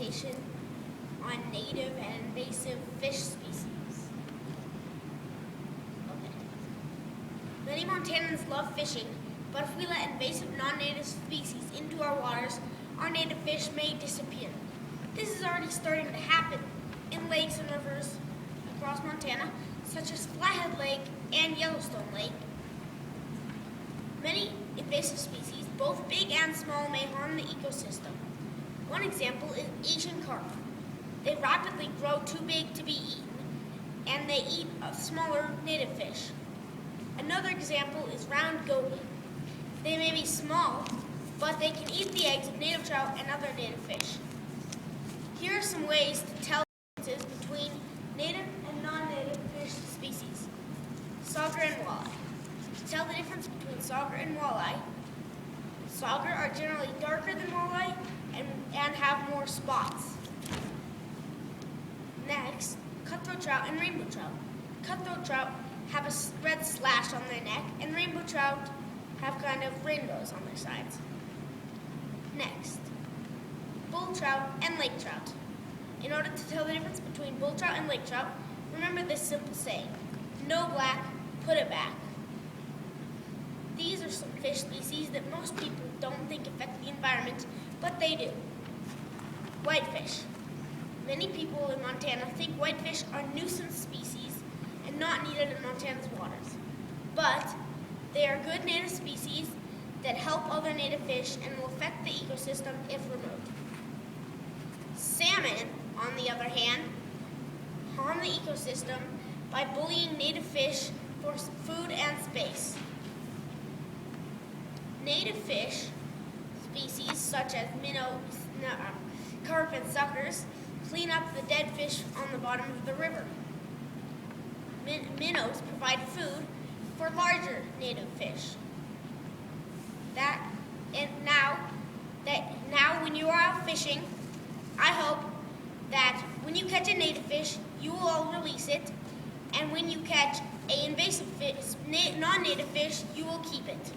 presentation on native and invasive fish species. Okay. Many Montanans love fishing, but if we let invasive non-native species into our waters, our native fish may disappear. This is already starting to happen in lakes and rivers across Montana, such as Flathead Lake and Yellowstone Lake. Many invasive species, both big and small, may harm the ecosystem. One example is Asian carp. They rapidly grow too big to be eaten, and they eat smaller native fish. Another example is round goby. They may be small, but they can eat the eggs of native trout and other native fish. Here are some ways to tell the differences between native and non-native fish species. Sauger and walleye. To tell the difference between sauger and walleye, sauger are generally darker than walleye and have more spots. Next, cutthroat trout and rainbow trout. Cutthroat trout have a red slash on their neck, and rainbow trout have kind of rainbows on their sides. Next, bull trout and lake trout. In order to tell the difference between bull trout and lake trout, remember this simple saying: no black, put it back. These are some fish species that most people don't think affect the environment, but they do. Whitefish. Many people in Montana think whitefish are nuisance species and not needed in Montana's waters. But they are good native species that help other native fish and will affect the ecosystem if removed. Salmon, on the other hand, harm the ecosystem by bullying native fish for food and space. Native fish species such as minnows, carp, and suckers clean up the dead fish on the bottom of the river. Minnows provide food for larger native fish. Now when you are out fishing, I hope that when you catch a native fish, you will all release it, and when you catch an invasive fish, non-native fish, you will keep it.